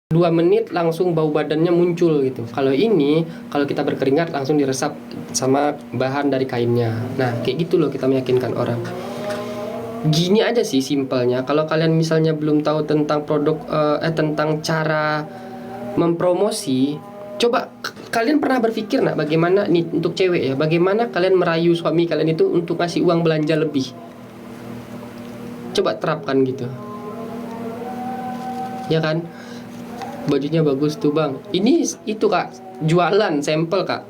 2 menit langsung bau badannya muncul gitu. Kalau ini, kalau kita berkeringat langsung diresap sama bahan dari kainnya. Nah, kayak gitu loh kita meyakinkan orang. Gini aja sih simpelnya. Kalau kalian misalnya belum tahu tentang produk tentang cara mempromosi, coba kalian pernah berpikir nak bagaimana nih untuk cewek ya, bagaimana kalian merayu suami kalian itu untuk ngasih uang belanja lebih? Coba terapkan gitu. Ya kan? Bajunya bagus tuh bang. Ini itu kak, jualan sampel kak.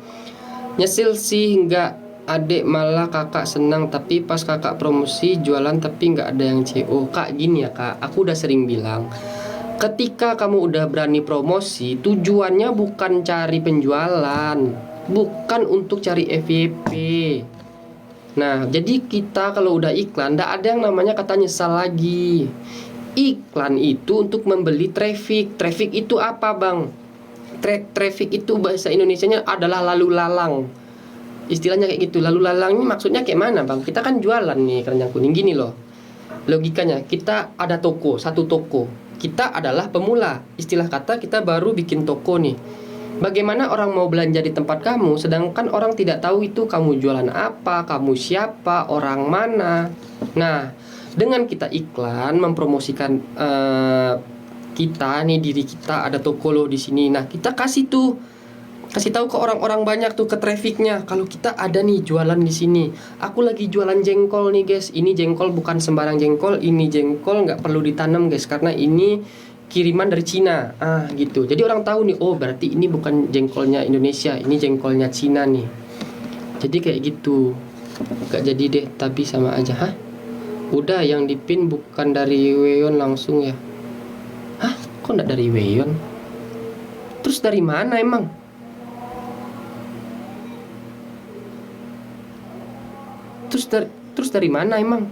Nyesel sih nggak adek malah kakak senang, tapi pas kakak promosi jualan tapi nggak ada yang CO. Kak gini ya kak, aku udah sering bilang, ketika kamu udah berani promosi, tujuannya bukan cari penjualan, bukan untuk cari FYP. Nah, jadi kita kalau udah iklan, nggak ada yang namanya kata nyesal lagi. Iklan itu untuk membeli traffic. Traffic itu apa bang? Traffic itu bahasa Indonesianya adalah lalu lalang. Istilahnya kayak gitu. Lalu lalang ini maksudnya kayak mana bang? Kita kan jualan nih keranjang kuning gini loh. Logikanya kita ada toko, satu toko. Kita adalah pemula. Istilah kata kita baru bikin toko nih. Bagaimana orang mau belanja di tempat kamu sedangkan orang tidak tahu itu kamu jualan apa, kamu siapa, orang mana. Nah, dengan kita iklan mempromosikan kita nih, diri kita ada toko lo di sini. Nah, kita kasih tahu ke orang-orang banyak tuh, ke trafficnya, kalau kita ada nih jualan di sini. Aku lagi jualan jengkol nih guys. Ini jengkol bukan sembarang jengkol. Ini jengkol nggak perlu ditanam guys, karena ini kiriman dari Cina. Gitu. Jadi orang tahu nih, oh berarti ini bukan jengkolnya Indonesia, ini jengkolnya Cina nih. Jadi kayak gitu. Gak jadi deh, tapi sama aja. Hah? Udah yang dipin bukan dari Weyon langsung ya? Hah? Kok nggak dari Weyon? Terus dari mana emang? Terus dari mana emang?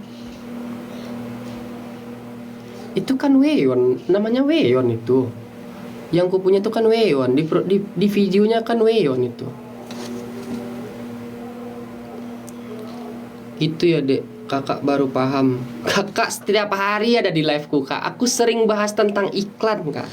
Itu kan Weyon, namanya Weyon itu. Yang ku punya itu kan Weyon, di videonya kan Weyon itu. Gitu ya dek, kakak baru paham. Kakak setiap hari ada di liveku kak. Aku sering bahas tentang iklan kak.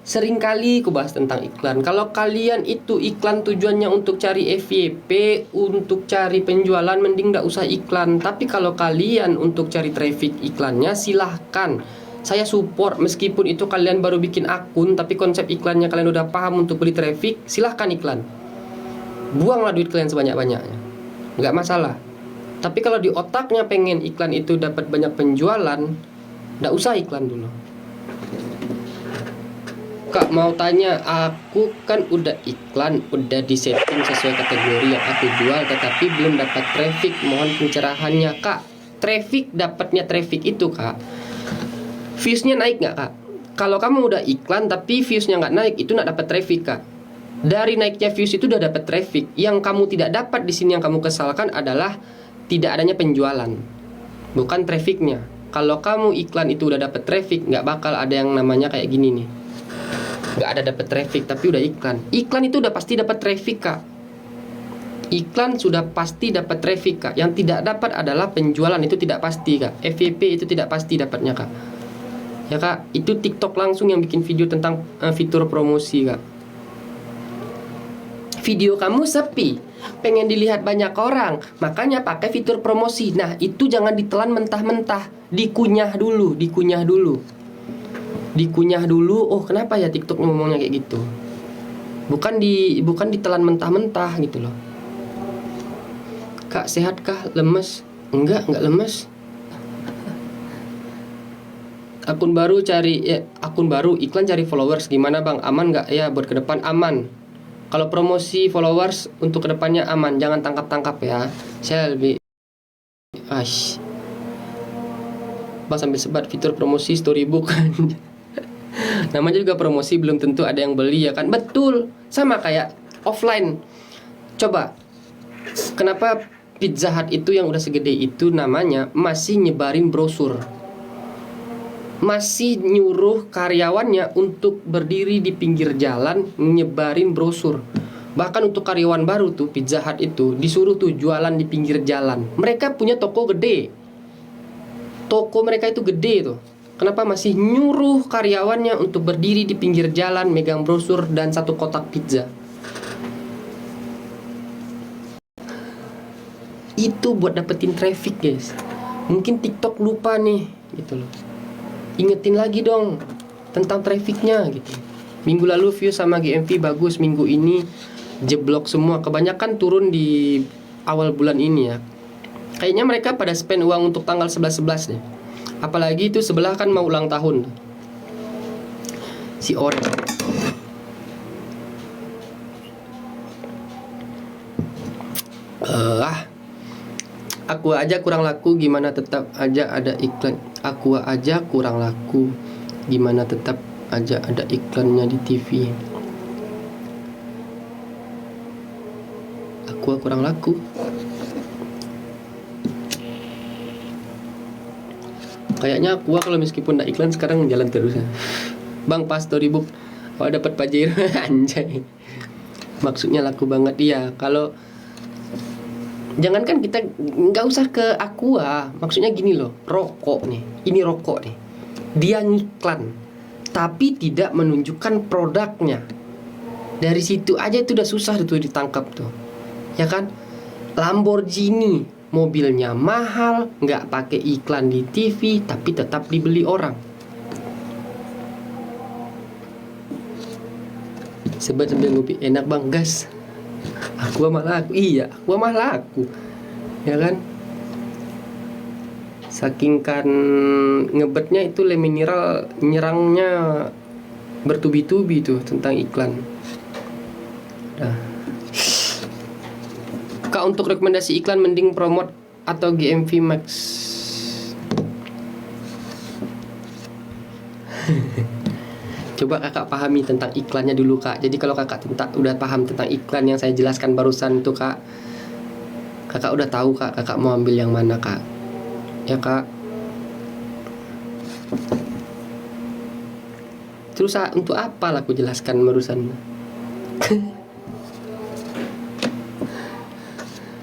Sering kali aku bahas tentang iklan. Kalau kalian itu iklan tujuannya untuk cari FYP, untuk cari penjualan, mending gak usah iklan. Tapi kalau kalian untuk cari traffic iklannya, silahkan. Saya support, meskipun itu kalian baru bikin akun, tapi konsep iklannya kalian udah paham untuk beli traffic, silahkan iklan. Buanglah duit kalian sebanyak-banyaknya, gak masalah. Tapi kalau di otaknya pengen iklan itu dapat banyak penjualan, gak usah iklan dulu. Kak mau tanya, aku kan udah iklan, udah disetting sesuai kategori yang aku jual, tetapi belum dapat traffic. Mohon pencerahannya kak. Dapatnya traffic itu kak, viewsnya naik nggak kak? Kalau kamu udah iklan tapi viewsnya nggak naik, itu nggak dapat traffic kak. Dari naiknya views itu udah dapat traffic. Yang kamu tidak dapat di sini, yang kamu kesalkan adalah tidak adanya penjualan, bukan trafficnya. Kalau kamu iklan itu udah dapat traffic, nggak bakal ada yang namanya kayak gini nih. Nggak ada dapat traffic tapi udah iklan. Iklan itu udah pasti dapat traffic kak. Iklan sudah pasti dapat traffic kak. Yang tidak dapat adalah penjualan, itu tidak pasti kak. FYP itu tidak pasti dapatnya kak. Ya kak, itu TikTok langsung yang bikin video tentang fitur promosi kak. Video kamu sepi, pengen dilihat banyak orang, makanya pakai fitur promosi. Nah itu jangan ditelan mentah-mentah, dikunyah dulu. Oh kenapa ya TikTok ngomongnya kayak gitu? Bukan ditelan mentah-mentah gitu loh. Kak sehat kah? Lemes? Enggak lemes. Akun baru iklan cari followers gimana bang? Aman nggak ya buat ke depan? Aman. Kalau promosi followers untuk kedepannya aman, jangan tangkap-tangkap ya. Saya lebih bang sambil sebat fitur promosi storybook. Namanya juga promosi, belum tentu ada yang beli ya kan. Betul, sama kayak offline. Coba, kenapa Pizza Hut itu yang udah segede itu namanya masih nyebarin brosur, masih nyuruh karyawannya untuk berdiri di pinggir jalan nyebarin brosur. Bahkan untuk karyawan baru tuh Pizza Hut itu disuruh tuh jualan di pinggir jalan. Mereka punya toko gede, toko mereka itu gede tuh. Kenapa masih nyuruh karyawannya untuk berdiri di pinggir jalan, megang brosur dan satu kotak pizza? Itu buat dapetin traffic, guys. Mungkin TikTok lupa nih, gitu loh. Ingetin lagi dong tentang trafficnya, gitu. Minggu lalu view sama GMV bagus, minggu ini jeblok semua. Kebanyakan turun di awal bulan ini ya. Kayaknya mereka pada spend uang untuk tanggal 11-11 deh. Apalagi itu sebelah kan mau ulang tahun si Orange. Aku aja kurang laku, gimana tetap aja ada iklan. Aku aja kurang laku, gimana tetap aja ada iklannya di TV. Aku kurang laku. Kayaknya aku kalau meskipun nggak iklan sekarang jalan terus ya. Bang pas storybook dapat Pajero. Anjay. Maksudnya laku banget. Iya, kalau jangankan kita nggak usah ke Aqua. Maksudnya gini loh, rokok nih. Ini rokok nih. Dia ngiklan tapi tidak menunjukkan produknya. Dari situ aja itu udah susah tuh ditangkap tuh. Ya kan? Lamborghini mobilnya mahal, nggak pakai iklan di TV, tapi tetap dibeli orang. Sebab sambil ngopi, enak bang, gas. Aku malah aku, iya, aku malah aku, ya kan? Saking kan ngebetnya itu Le Mineral nyerangnya bertubi-tubi tuh tentang iklan. Nah. Kak, untuk rekomendasi iklan mending promote atau GMV Max? Coba kakak pahami tentang iklannya dulu kak. Jadi kalau kakak udah paham tentang iklan yang saya jelaskan barusan itu kak, kakak udah tahu kak, kakak mau ambil yang mana kak? Ya kak. Terus untuk apa lah aku jelaskan barusan?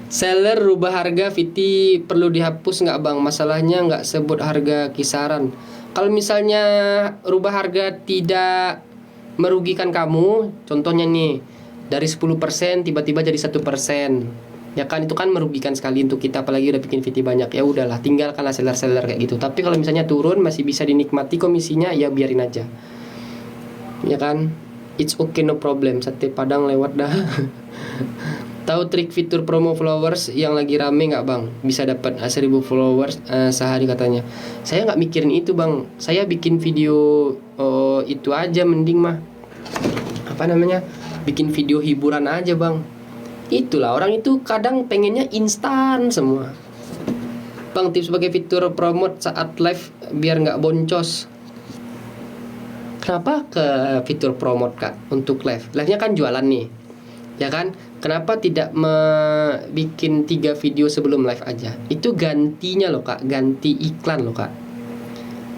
Seller rubah harga Viti perlu dihapus nggak bang? Masalahnya nggak sebut harga kisaran. Kalau misalnya rubah harga tidak merugikan kamu, contohnya nih dari 10% tiba-tiba jadi 1%, ya kan itu kan merugikan sekali untuk kita, apalagi udah bikin Viti banyak. Ya udahlah, tinggalkanlah seller-seller kayak gitu. Tapi kalau misalnya turun masih bisa dinikmati komisinya, ya biarin aja. Ya kan, it's okay, no problem. Sate Padang lewat dah. Tahu trik fitur promo followers yang lagi rame nggak bang? Bisa dapat 1000 followers sehari katanya. Saya nggak mikirin itu bang. Saya bikin video itu aja mending mah. Apa namanya? Bikin video hiburan aja bang. Itulah orang itu kadang pengennya instan semua. Bang, tips sebagai fitur promote saat live biar nggak boncos. Kenapa ke fitur promote kak untuk live? Live-nya kan jualan nih, ya kan? Kenapa tidak bikin 3 video sebelum live aja? Itu gantinya loh kak, ganti iklan loh kak.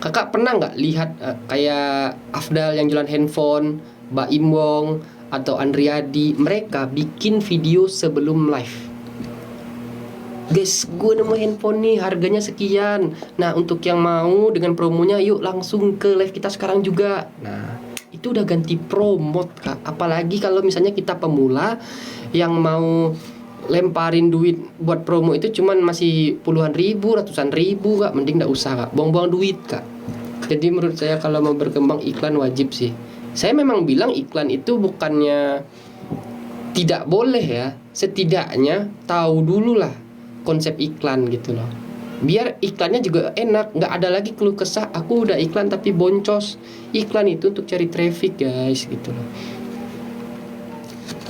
Kakak pernah nggak lihat kayak Afdal yang jualan handphone, Baim Wong atau Andriadi, mereka bikin video sebelum live. Guys, gue nemu handphone nih, harganya sekian. Nah, untuk yang mau dengan promonya, yuk langsung ke live kita sekarang juga. Nah, itu udah ganti promote kak. Apalagi kalau misalnya kita pemula yang mau lemparin duit buat promo itu cuman masih puluhan ribu, ratusan ribu kak, mending gak usah kak, buang-buang duit kak. Jadi menurut saya kalau mau berkembang iklan wajib sih. Saya memang bilang iklan itu bukannya tidak boleh ya, setidaknya tahu dulu lah konsep iklan gitu loh, biar iklannya juga enak, nggak ada lagi keluh kesah aku udah iklan tapi boncos. Iklan itu untuk cari traffic guys gitu loh.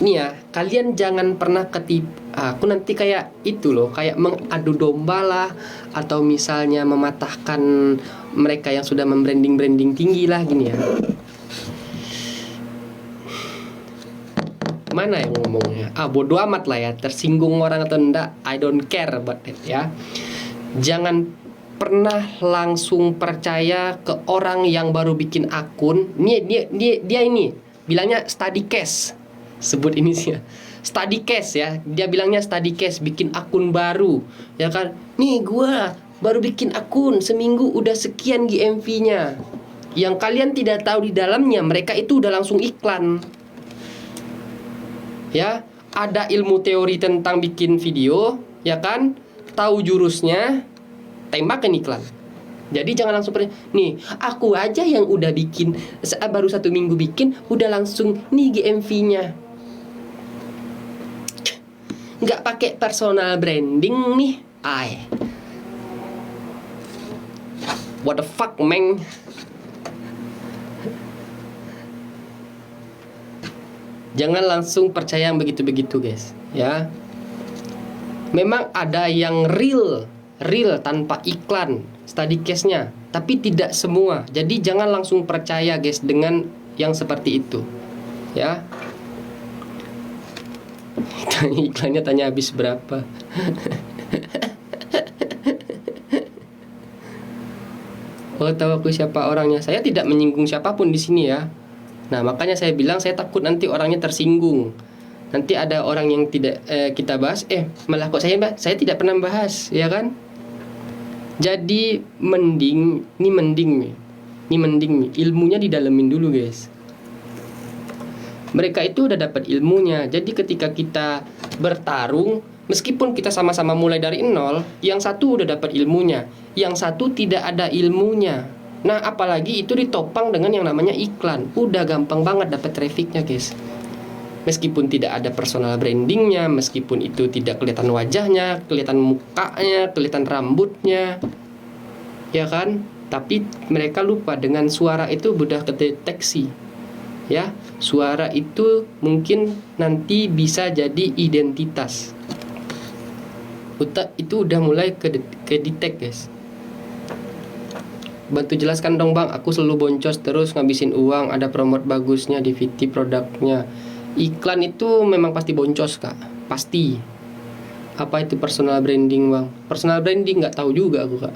Nih ya, kalian jangan pernah ketipu. Aku nanti kayak itu loh, kayak mengadu domba lah, atau misalnya mematahkan mereka yang sudah membranding tinggi lah gini ya. Mana yang ngomongnya? Bodo amat lah ya, tersinggung orang atau enggak, I don't care about it ya. Jangan pernah langsung percaya ke orang yang baru bikin akun. Dia ini bilangnya study case. Sebut ini sih ya. Study case ya. Dia bilangnya study case, bikin akun baru. Ya kan? Nih gua baru bikin akun seminggu udah sekian GMV-nya. Yang kalian tidak tahu di dalamnya, mereka itu udah langsung iklan. Ya, ada ilmu teori tentang bikin video, ya kan? Tahu jurusnya, tembakin iklan. Jadi jangan langsung nih, aku aja yang udah bikin baru 1 minggu bikin udah langsung nih GMV-nya. Nggak pakai personal branding nih. What the fuck, meng? Jangan langsung percaya yang begitu-begitu, guys, ya. Memang ada yang real tanpa iklan, study case-nya, tapi tidak semua. Jadi jangan langsung percaya, guys, dengan yang seperti itu, ya. Iklannya tanya habis berapa. Oh, tahu aku siapa orangnya. Saya tidak menyinggung siapapun di sini, ya. Nah, makanya saya bilang saya takut nanti orangnya tersinggung. Nanti ada orang yang tidak kita bahas, malah kok saya tidak pernah bahas, ya kan? Jadi mending ilmunya didalemin dulu, guys. Mereka itu udah dapat ilmunya. Jadi ketika kita bertarung, meskipun kita sama-sama mulai dari nol, yang satu udah dapat ilmunya, yang satu tidak ada ilmunya. Nah, apalagi itu ditopang dengan yang namanya iklan. Udah gampang banget dapat trafficnya, guys. Meskipun tidak ada personal brandingnya, meskipun itu tidak kelihatan wajahnya, kelihatan mukanya, kelihatan rambutnya, ya kan? Tapi mereka lupa dengan suara itu mudah kedeteksi, ya. Suara itu mungkin nanti bisa jadi identitas. Itu udah mulai kedetek, guys. Bantu jelaskan dong, Bang. Aku selalu boncos terus ngabisin uang, ada promote bagusnya di VT produknya. Iklan itu memang pasti boncos, Kak. Pasti. Apa itu personal branding, Bang? Personal branding nggak tahu juga aku, Kak.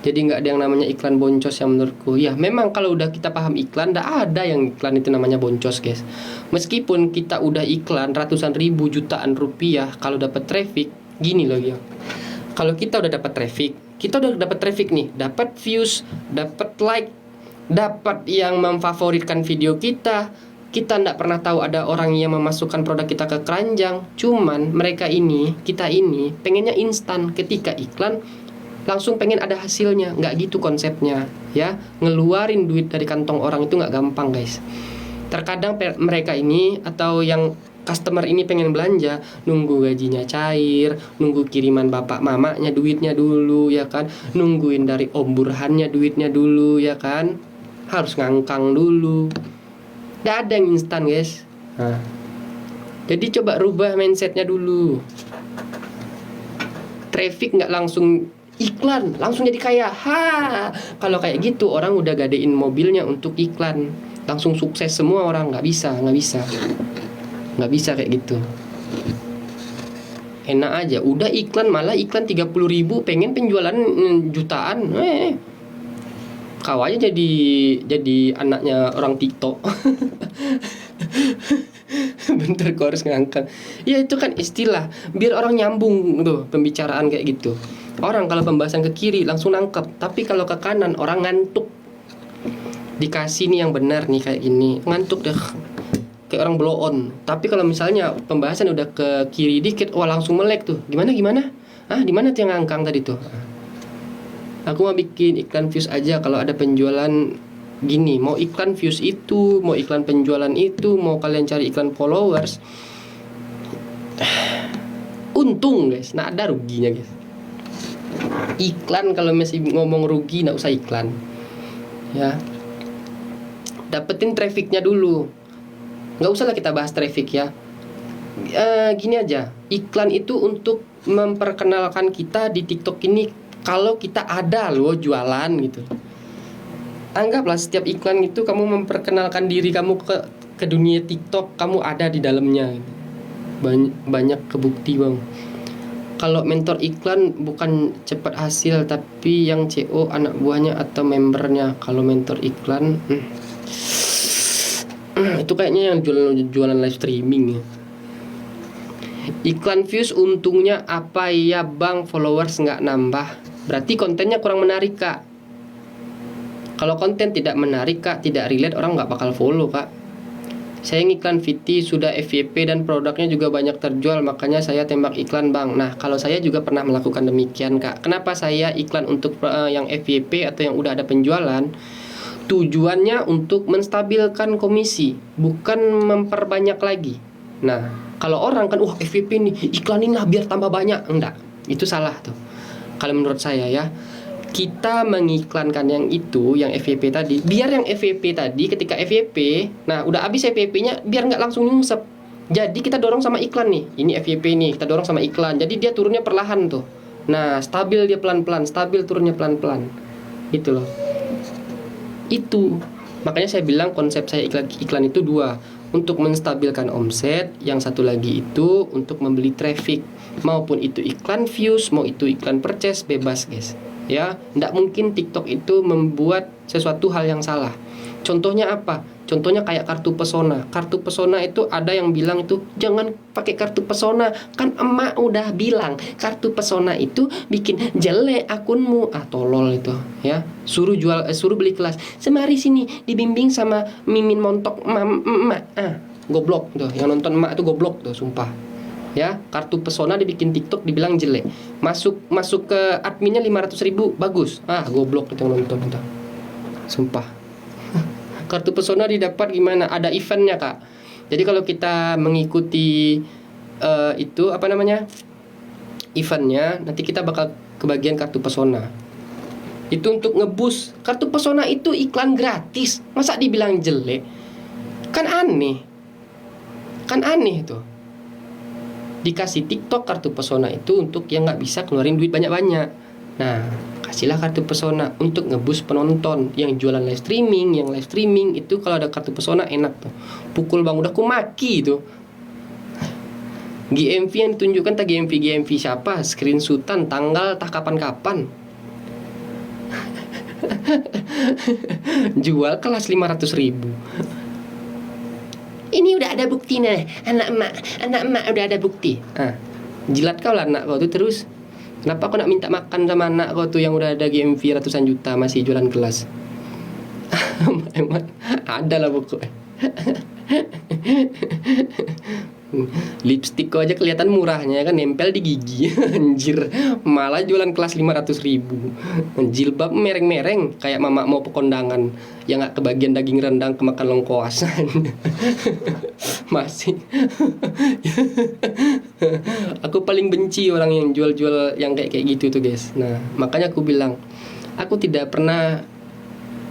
Jadi nggak ada yang namanya iklan boncos yang menurutku. Ya, memang kalau udah kita paham iklan, nggak ada yang iklan itu namanya boncos, guys. Meskipun kita udah iklan ratusan ribu jutaan rupiah, kalau dapat traffic, gini loh ya. Kalau kita udah dapat traffic nih, dapat views, dapat like, dapat yang memfavoritkan video kita nggak pernah tahu ada orang yang memasukkan produk kita ke keranjang. Cuman kita ini pengennya instan. Ketika iklan langsung pengen ada hasilnya. Nggak gitu konsepnya, ya. Ngeluarin duit dari kantong orang itu nggak gampang, guys. Terkadang mereka ini atau yang customer ini pengen belanja, nunggu gajinya cair, nunggu kiriman bapak mamanya duitnya dulu, ya kan. Nungguin dari om burhannya duitnya dulu, ya kan. Harus ngangkang dulu. Nggak ada yang instan, guys. Nah, jadi coba rubah mindsetnya dulu. Traffic nggak langsung iklan, langsung jadi kaya. Kalau kayak gitu orang udah gadein mobilnya untuk iklan, langsung sukses semua orang. Nggak bisa kayak gitu. Enak aja, udah iklan, malah iklan 30.000, pengen penjualan jutaan. Kau aja jadi anaknya orang TikTok. Bentar, kau harus ngangkat. Ya itu kan istilah, biar orang nyambung tuh pembicaraan kayak gitu. Orang kalau pembahasan ke kiri langsung nangkep, tapi kalau ke kanan orang ngantuk. Dikasih nih yang benar nih kayak gini, ngantuk deh, kayak orang blow on. Tapi kalau misalnya pembahasan udah ke kiri dikit, wah langsung melek tuh. Gimana? Di mana tuh yang ngangkang tadi tuh? Aku mau bikin iklan views aja kalau ada penjualan gini. Mau iklan views itu, mau iklan penjualan itu, mau kalian cari iklan followers. Untung, guys, nah ada ruginya, guys. Iklan kalau masih ngomong rugi, nggak usah iklan, ya. Dapetin trafficnya dulu. Nggak usah lah kita bahas traffic, ya. Gini aja, iklan itu untuk memperkenalkan kita di TikTok ini. Kalau kita ada loh jualan gitu, anggaplah setiap iklan itu kamu memperkenalkan diri kamu ke dunia TikTok, kamu ada di dalamnya gitu. Banyak kebukti, Bang. Kalau mentor iklan bukan cepat hasil, tapi yang CO anak buahnya atau membernya. Kalau mentor iklan itu kayaknya yang jualan live streaming ya. Iklan views untungnya apa ya, Bang? Followers nggak nambah. Berarti kontennya kurang menarik, Kak. Kalau konten tidak menarik, Kak, tidak relate, orang nggak bakal follow, Kak. Saya ngiklan VT sudah FYP dan produknya juga banyak terjual, makanya saya tembak iklan, Bang. Nah, kalau saya juga pernah melakukan demikian, Kak. Kenapa saya iklan untuk yang FYP atau yang udah ada penjualan? Tujuannya untuk menstabilkan komisi, bukan memperbanyak lagi. Nah, kalau orang kan, FYP nih, iklanin lah biar tambah banyak. Enggak, itu salah tuh. Kalau menurut saya ya, kita mengiklankan yang itu, yang FYP tadi, biar yang FYP tadi ketika FYP, nah udah habis FYP-nya, biar nggak langsung nyungsep. Jadi kita dorong sama iklan nih, ini FYP nih, kita dorong sama iklan. Jadi dia turunnya perlahan tuh. Nah, stabil dia pelan-pelan, stabil turunnya pelan-pelan. Gitu loh. Itu makanya saya bilang konsep saya iklan itu dua, untuk menstabilkan omset, yang satu lagi itu untuk membeli traffic, maupun itu iklan views, mau itu iklan purchase, bebas guys ya. Nggak mungkin TikTok itu membuat sesuatu hal yang salah. Contohnya apa? Contohnya kayak kartu pesona. Kartu pesona itu ada yang bilang itu jangan pakai kartu pesona. Kan emak udah bilang kartu pesona itu bikin jelek akunmu. Tolol itu ya. Suruh beli kelas. Semari sini dibimbing sama Mimin Montok emak. Goblok tuh. Yang nonton emak itu goblok tuh, sumpah. Ya, kartu pesona dibikin TikTok dibilang jelek. Masuk ke adminnya 500.000 bagus. Goblok itu yang nonton itu. Sumpah. Kartu pesona didapat gimana? Ada eventnya, Kak. Jadi kalau kita mengikuti itu apa namanya? Eventnya, nanti kita bakal kebagian kartu pesona. Itu untuk ngebus. Kartu pesona itu iklan gratis. Masa dibilang jelek? Kan aneh. Kan aneh itu. Dikasih TikTok kartu pesona itu untuk yang nggak bisa keluarin duit banyak-banyak. Nah, kasihlah kartu pesona untuk ngebus penonton yang jualan live streaming. Yang live streaming itu kalau ada kartu pesona enak tuh. Pukul bang, udah aku maki itu. GMV yang ditunjukkan tak GMV siapa? Screenshotan tanggal tak kapan-kapan. Jual kelas 500.000. Ini udah ada buktinya, anak emak udah ada bukti. Jilat kau lah anak kau tuh terus. Kenapa kau nak minta makan sama anak kau tuh yang udah ada GMV ratusan juta masih jualan kelas? Emang ada lah pokoknya. Lipstick kau aja kelihatan murahnya kan, nempel di gigi. Anjir, malah jualan kelas 500.000. Jilbab mereng-mereng kayak mama mau pekondangan, yang gak kebagian daging rendang kemakan lengkoasan. Masih. Aku paling benci orang yang jual-jual yang kayak gitu tuh guys. Nah, makanya aku bilang, aku tidak pernah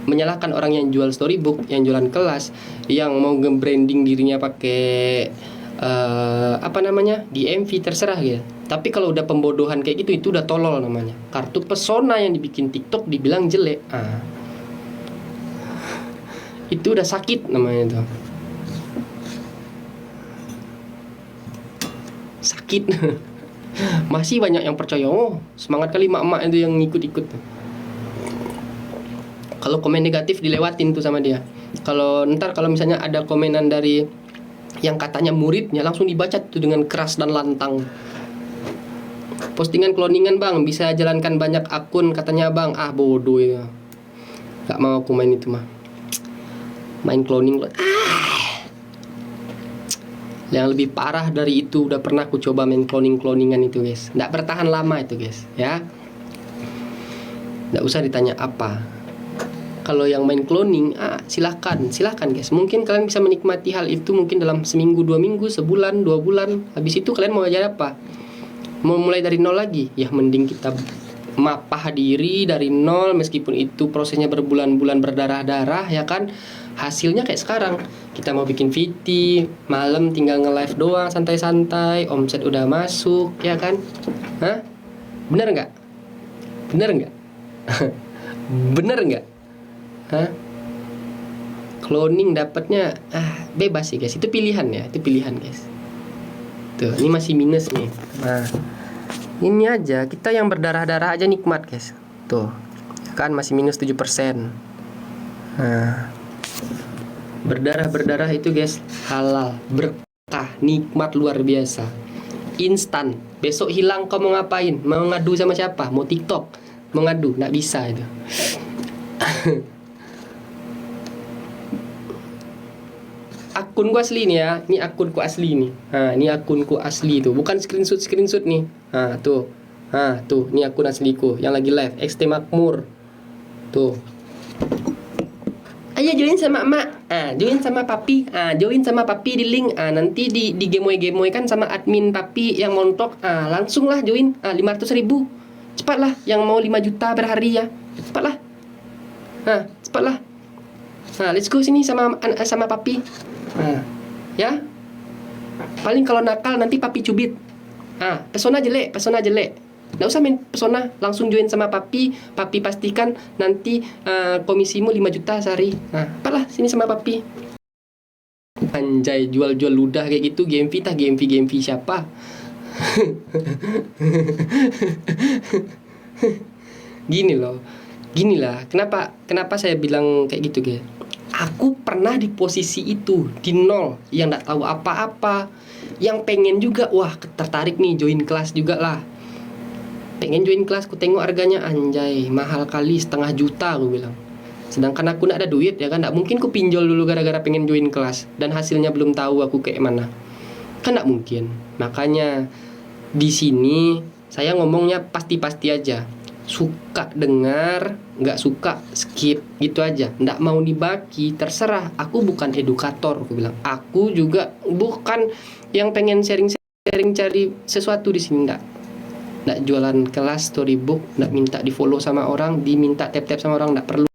menyalahkan orang yang jual storybook, yang jualan kelas, yang mau nge-branding dirinya pakai DMV, terserah ya. Tapi kalau udah pembodohan kayak gitu, itu udah tolol namanya. Kartu pesona yang dibikin TikTok dibilang jelek, itu udah sakit namanya tuh. Sakit. Masih banyak yang percaya. Semangat kali emak-emak itu yang ngikut-ikut tuh. Kalau komen negatif dilewatin tuh sama dia. Kalau misalnya ada komenan dari yang katanya muridnya, langsung dibaca tuh dengan keras dan lantang. Postingan cloningan bang, bisa jalankan banyak akun katanya bang. Bodoh ya. Gak mau aku main itu mah. Main cloning. Yang lebih parah dari itu, udah pernah aku coba main cloningan itu guys. Gak bertahan lama itu guys ya. Gak usah ditanya apa. Kalau yang main cloning, silahkan guys. Mungkin kalian bisa menikmati hal itu mungkin dalam seminggu, 2 minggu, sebulan, 2 bulan. Habis itu kalian mau ajar apa? Mau mulai dari nol lagi? Ya mending kita mapah diri dari nol, meskipun itu prosesnya berbulan-bulan, berdarah-darah ya kan. Hasilnya kayak sekarang, kita mau bikin VT, malam tinggal nge-live doang, santai-santai, omset udah masuk ya kan. Bener nggak? Bener nggak? Cloning dapatnya bebas sih guys, itu pilihan ya, guys. Tuh, ini masih minus nih. Nah, ini aja, kita yang berdarah-darah aja nikmat guys. Tuh, kan masih minus 7%. Nah, berdarah itu guys halal, berkah, nikmat luar biasa, instan. Besok hilang kau mau ngapain? Mau ngadu sama siapa? Mau TikTok? mau ngadu nggak bisa itu. Akunku asli nih ya, ini akunku asli nih. Ini akunku asli tuh, bukan screenshot nih. Tuh. Tuh, ini akun asliku yang lagi live, XT Makmur. Tuh. Ayo join sama emak. Join sama papi. Join sama papi di link. Nanti di gemoy kan sama admin papi yang montok. Langsung lah join. 500.000. Cepatlah yang mau 5 juta per hari ya. Cepatlah. Cepatlah. Let's go sini sama papi. Ya. Paling kalau nakal nanti papi cubit. Pesona jelek. Nggak usah main pesona, langsung join sama papi. Papi pastikan nanti komisimu 5 juta sehari. Apalah sini sama papi. Anjay, jual-jual ludah kayak gitu. GMV siapa? Gini lah. Kenapa saya bilang kayak gitu, guys? Aku pernah di posisi itu, di nol, yang nggak tahu apa-apa, yang pengen juga, wah tertarik nih join kelas juga lah. Pengen join kelas, ku tengok harganya, anjay mahal kali, 500.000 aku bilang. Sedangkan aku nggak ada duit ya kan, nggak mungkin ku pinjol dulu gara-gara pengen join kelas dan hasilnya belum tahu aku kayak mana, kan nggak mungkin. Makanya di sini saya ngomongnya pasti-pasti aja. Suka dengar, nggak suka skip gitu aja. Nggak mau dibagi terserah. Aku bukan edukator, aku bilang. Aku juga bukan yang pengen sharing-sharing cari sesuatu di sini, nggak jualan kelas storybook, nggak minta di follow sama orang, diminta tap sama orang, nggak perlu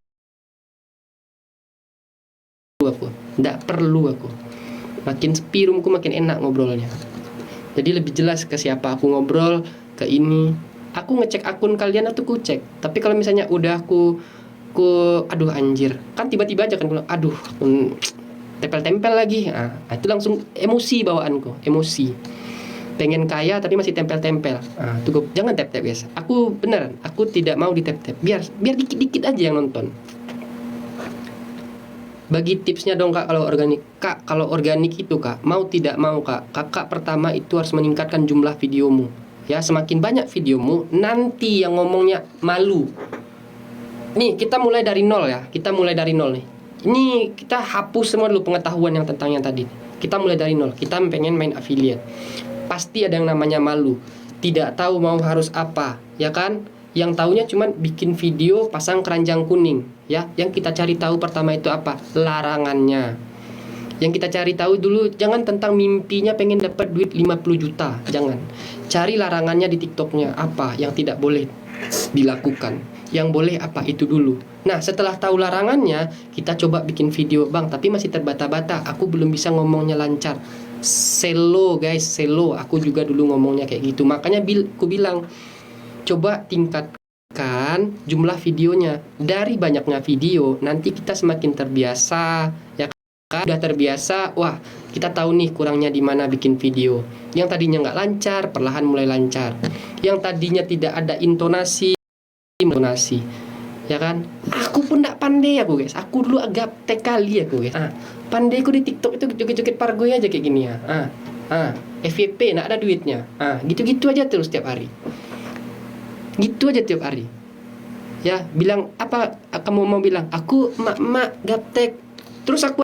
aku. Makin sepi roomku makin enak ngobrolnya. Jadi lebih jelas ke siapa aku ngobrol, ke ini. Aku ngecek akun kalian atau ku cek. Tapi kalau misalnya udah aku aduh anjir, kan tiba-tiba aja kan bilang aduh tempel-tempel lagi. Itu langsung emosi bawaanku, emosi. Pengen kaya tapi masih tempel-tempel. Tuh jangan tap guys. Aku beneran, aku tidak mau di tap. Biar dikit-dikit aja yang nonton. Bagi tipsnya dong kak kalau organik. Kak kalau organik itu kak, mau tidak mau kak, kakak pertama itu harus meningkatkan jumlah videomu. Ya semakin banyak videomu, nanti yang ngomongnya malu. Nih kita mulai dari nol ya. Nih. Ini kita hapus semua dulu pengetahuan yang tentang yang tadi. Kita mulai dari nol. Kita pengen main affiliate. Pasti ada yang namanya malu, tidak tahu mau harus apa, ya kan? Yang taunya cuman bikin video pasang keranjang kuning, ya. Yang kita cari tahu pertama itu apa? Larangannya. Yang kita cari tahu dulu jangan tentang mimpinya pengen dapat duit 50 juta, jangan. Cari larangannya di TikToknya apa yang tidak boleh dilakukan, yang boleh apa itu dulu. Nah setelah tahu larangannya, kita coba bikin video, bang tapi masih terbata-bata, aku belum bisa ngomongnya lancar. Selo guys, selo. Aku juga dulu ngomongnya kayak gitu. Makanya aku bilang coba tingkatkan jumlah videonya. Dari banyaknya video, nanti kita semakin terbiasa, ya kan? Udah terbiasa, wah kita tahu nih kurangnya di mana bikin video. Yang tadinya nggak lancar, perlahan mulai lancar. Yang tadinya tidak ada intonasi, ya kan? Aku pun nggak pandai aku guys. Aku dulu agak kali aku guys. Pandai aku di TikTok itu joget-joget pargoy aja kayak gini ya. FYP nggak ada duitnya. Gitu-gitu aja terus tiap hari. Gitu aja tiap hari. Ya, bilang apa kamu mau bilang? Aku emak gaptek. Terus aku